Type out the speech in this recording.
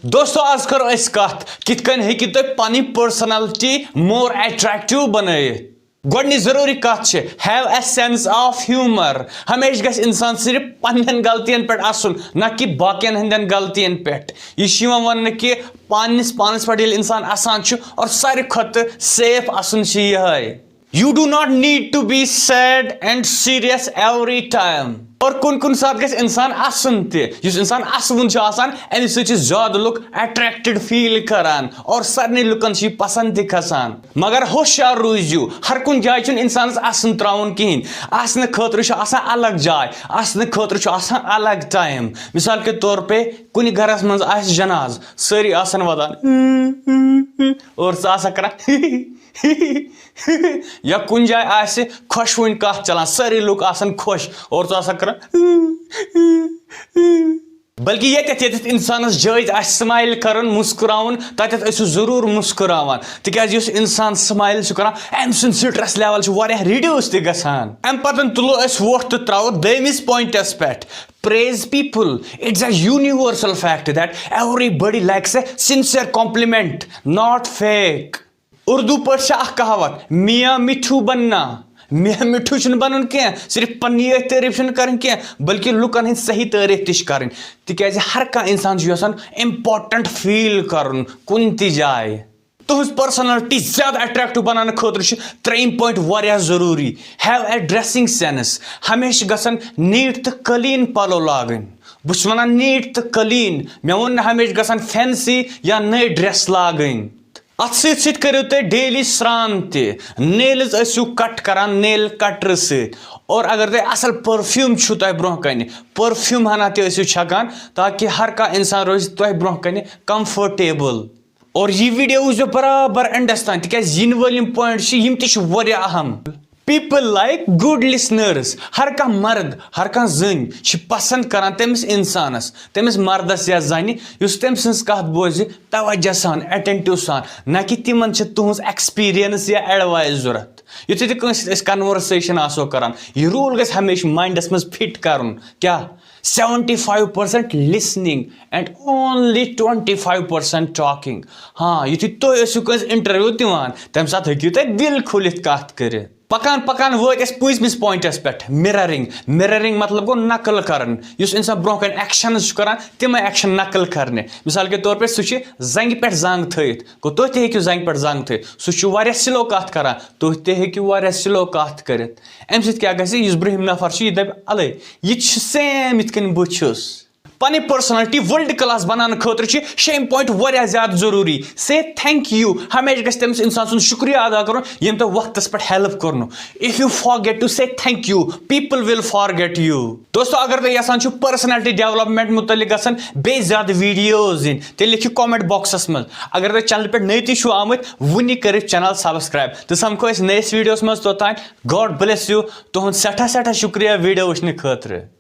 दोस्तों आज करो अस कत कित कन हेकि तुम पनी पर्सनालिटी मोर अट्रैक्टिव बनयित गोडनी जरूरी कत have a sense of humour हमेशा गस इंसान सिर्फ पन्न गलतियन पे आसन न कि बाकियन हंदन गलतियन पे यह वन कि पानिस पानस पे इंसान आसान और सारे खत सेफ आसन यह You do not need to be sad and serious every time. और कुन साथ गस इंसान आसन तुस इंसान असवुन अमि ज्यादा लुक अट्रैक्टेड फील करान और सारे लुकन पसंद खसान मगर होशियार रूजू हर कुन जाय इंसान आसन त्राउन कहीं आसन खतर अलग जाय आसन खतर अलग टाइम मिसाल के तौर पे कुन घरस मज जनाज सारी आसन वदान और सह या कुन जाय आसे खुशवन कथ चलान सारे लुक आसन खुश और कर बल्कि ये इंसान जायज स्माइल कर मुस्कुरावन तत जरूर मुस्कुरावान तिज इंसान स्माइल कर अम स्ट्रेस लेवल रिड्यूस गसान अम पतन तुलो वोट तो त्रो दमिस पॉइंटस पे praise people. It's a universal fact that everybody likes a sincere compliment, not fake. Urdu पर कहावत मियाँ मिठू बनना मियाँ मिठू बन कह सिर्फ पन्नी तारीफ कर बल्कि लुकन हंद सही तारीफ तन तिज हर कह इंसान इम्पोर्टेंट फील कर कुन जाए तुज पर्सनालिटी ज्यादा अट्रैक्टिव बनाने खतर त्रेम पॉइंट वारिया जरूरी हैव ए ड्रेसिंग सेंस हमेशा गसन नीट तो क्लीन पलो लागन बस वन नीट तो क्लीन मे वो हमेशा गसन फैंसी या नई ड्रेस लागन अत सत करो तुम डेली स्रान नेल्स कट करान नेल कटर और अगर तुम असल परफ्यूम तुह ब्रोह कन परफ्यूम हना छकान ताकि हर कह इंसान रोज तुह ब्रोह कन कंफर्टेबल और यह वीडियो वो बराबर एंडस तान तिज इन वल पॉइंट तह अहम पीपल लाइक गुड लिसनर्स हर कह मर्द हर कह जन पसंद करान तमिस इंसानस तमिस मर्दस या जन तम सज कत बोज तवज्जो सान अटेंटिव सान न कि तिमन तुहस एक्सपीरियंस या एडवाइस जरूरत युत तस कन्वर्सेशन आसो करान यह रूल गस हमेशा माइंडस मज फिट कर क्या 75% listening and only 25% talking हाँ युत तुम इंटरव्यू दिवान तम साथ हेकु तुम दिल खोलित कत कर पकान पकान वत पजमिस पॉइंटस पे मिररिंग मिररिंग मतलब गो नकल करन इंसान ब्रोह कन एक्शन करान तिम एक्शन नकल करने मिसाल के तौर पे सह जंग पे जंग थत गो तुह ते हेकु जंग पे जंग थत सह स्लो कत करान तुह ते हेकु स्लो कत कर अम सत क्या गि ब्रहम नफर यह दप अल यह सेम इत कन बह छुस पनी पर्सनालिटी वर्ल्ड क्लास बनाने खतर शेम पॉइंट वारिया ज्यादा जरूरी से थैंक यू हमेशा गस तमिस इंसान सुन शुक्रिया अदा कर यम तो वक्तस पे हेल्प कर इफ यू फॉरगेट टू से thank you people will forget you दोस्तों अगर तुम यसान पर्सनालिटी डेवलपमेंट मुतलिक गसन बे ज्यादा वीडियोज इन तेल लिखियो कमेंट बॉक्सस मज अगर तुम चैनल पे नई तु आमत वुनि कर चैनल सब्सक्राइब तो समको नयस वीडियोस मज तोतान गॉड ब्लेस यू तुहद सठा शुक्रिया वीडियो वुचने खतर।